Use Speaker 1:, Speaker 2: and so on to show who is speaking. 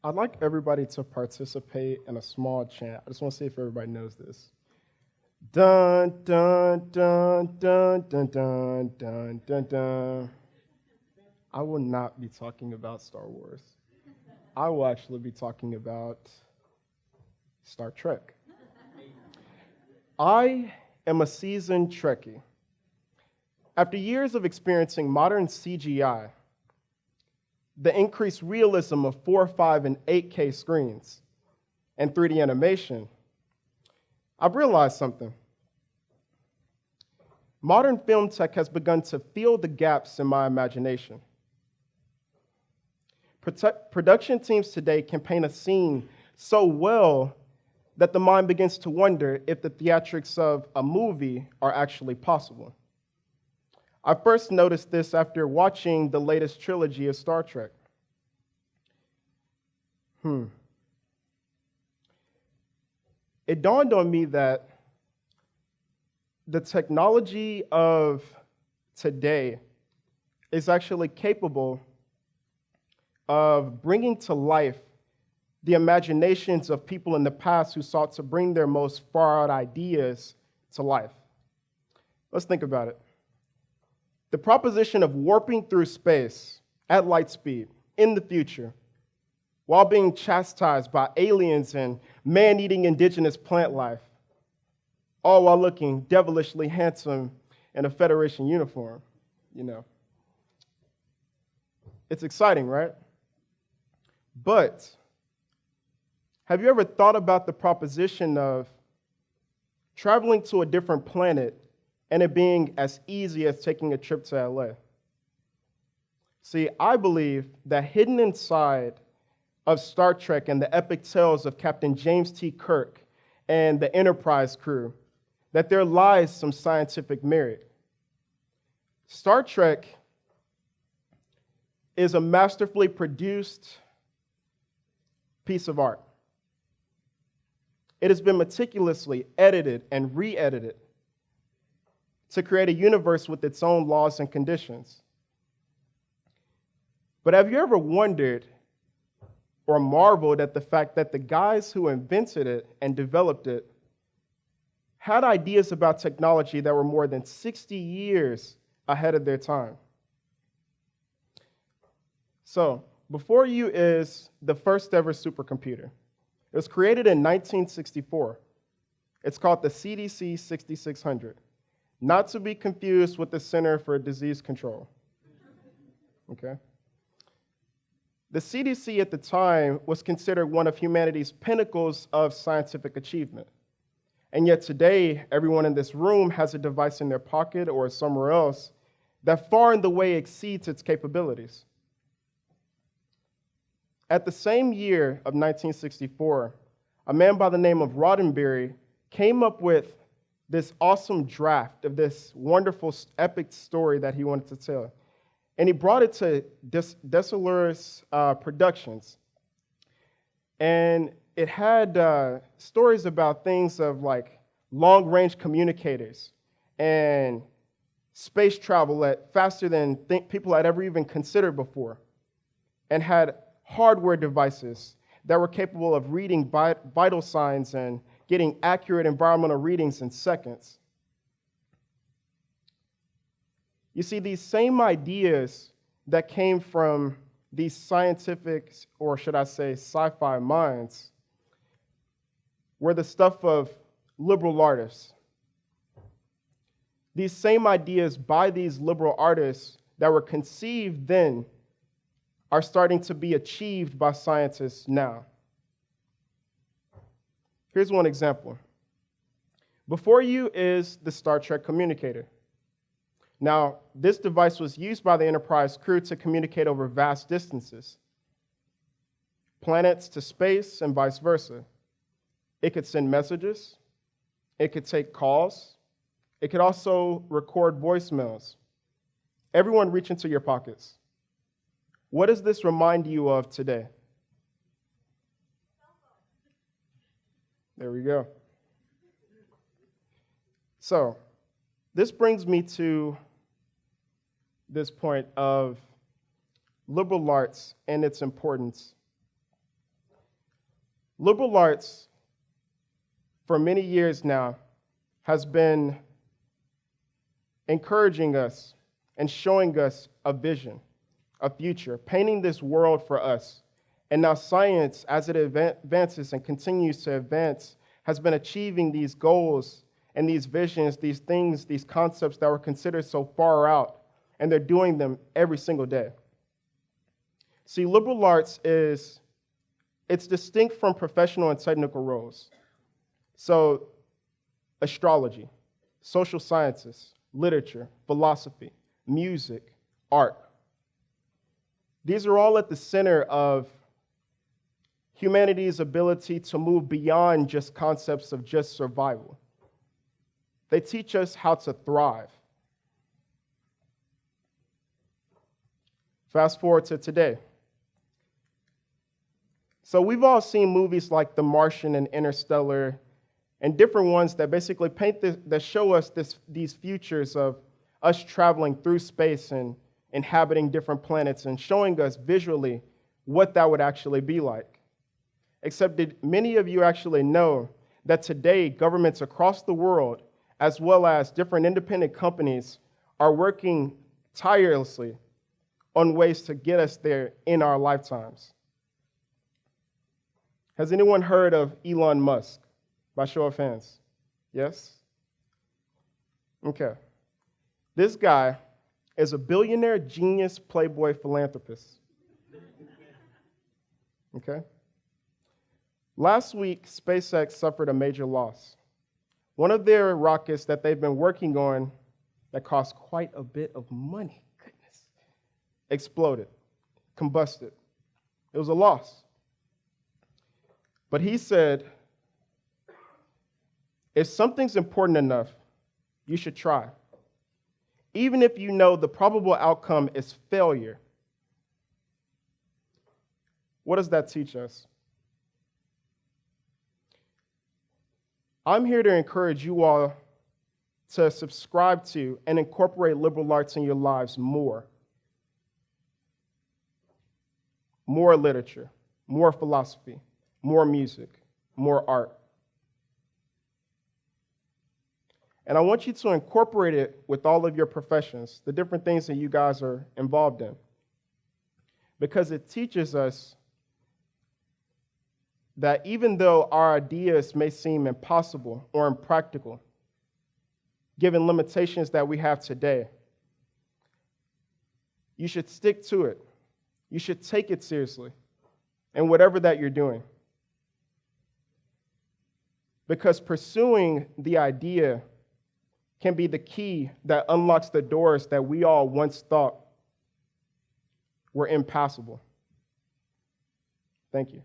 Speaker 1: I'd like everybody to participate in a small chant. I just want to see if everybody knows this. Dun, dun, dun, dun, dun, dun, dun, dun, dun. I will not be talking about Star Wars. I will actually be talking about Star Trek. I am a seasoned Trekkie. After years of experiencing modern CGI, the increased realism of 4, 5, and 8K screens, and 3D animation, I've realized something. Modern film tech has begun to fill the gaps in my imagination. Production teams today can paint a scene so well that the mind begins to wonder if the theatrics of a movie are actually possible. I first noticed this after watching the latest trilogy of Star Trek. It dawned on me that the technology of today is actually capable of bringing to life the imaginations of people in the past who sought to bring their most far-out ideas to life. Let's think about it. The proposition of warping through space at light speed in the future while being chastised by aliens and man-eating indigenous plant life, all while looking devilishly handsome in a Federation uniform, It's exciting, right? But have you ever thought about the proposition of traveling to a different planet and it being as easy as taking a trip to LA? See, I believe that hidden inside of Star Trek and the epic tales of Captain James T. Kirk and the Enterprise crew, that there lies some scientific merit. Star Trek is a masterfully produced piece of art. It has been meticulously edited and re-edited to create a universe with its own laws and conditions. But have you ever wondered or marveled at the fact that the guys who invented it and developed it had ideas about technology that were more than 60 years ahead of their time? So, before you is the first ever supercomputer. It was created in 1964. It's called the CDC 6600, not to be confused with the Center for Disease Control. Okay? The CDC at the time was considered one of humanity's pinnacles of scientific achievement. And yet today, everyone in this room has a device in their pocket or somewhere else that far and away exceeds its capabilities. At the same year of 1964, a man by the name of Roddenberry came up with this awesome draft of this wonderful epic story that he wanted to tell. And he brought it to Desalures Productions. And it had stories about things of like long-range communicators and space travel at faster than people had ever even considered before, and had hardware devices that were capable of reading vital signs and getting accurate environmental readings in seconds. You see, these same ideas that came from these scientific, or should I say sci-fi minds, were the stuff of liberal artists. These same ideas by these liberal artists that were conceived then are starting to be achieved by scientists now. Here's one example. Before you is the Star Trek communicator. Now, this device was used by the Enterprise crew to communicate over vast distances, planets to space and vice versa. It could send messages. It could take calls. It could also record voicemails. Everyone reach into your pockets. What does this remind you of today? There we go. So, this brings me to this point of liberal arts and its importance. Liberal arts, for many years now, has been encouraging us and showing us a vision, a future, painting this world for us. And now science, as it advances and continues to advance, has been achieving these goals and these visions, these things, these concepts that were considered so far out, and they're doing them every single day. See, liberal arts it's distinct from professional and technical roles. So, astrology, social sciences, literature, philosophy, music, art. These are all at the center of humanity's ability to move beyond just concepts of just survival. They teach us how to thrive. Fast forward to today. So we've all seen movies like The Martian and Interstellar and different ones that basically that show us these futures of us traveling through space and inhabiting different planets and showing us visually what that would actually be like. Except that many of you actually know that today governments across the world, as well as different independent companies, are working tirelessly on ways to get us there in our lifetimes. Has anyone heard of Elon Musk? By show of hands. Yes? Okay. This guy is a billionaire, genius, playboy, philanthropist. Okay? Last week, SpaceX suffered a major loss. One of their rockets that they've been working on that cost quite a bit of money, goodness, exploded, combusted. It was a loss. But he said, if something's important enough, you should try. Even if you know the probable outcome is failure. What does that teach us? I'm here to encourage you all to subscribe to and incorporate liberal arts in your lives more. More literature, more philosophy, more music, more art. And I want you to incorporate it with all of your professions, the different things that you guys are involved in. Because it teaches us that even though our ideas may seem impossible or impractical, given limitations that we have today, you should stick to it. You should take it seriously in whatever that you're doing. Because pursuing the idea can be the key that unlocks the doors that we all once thought were impassable. Thank you.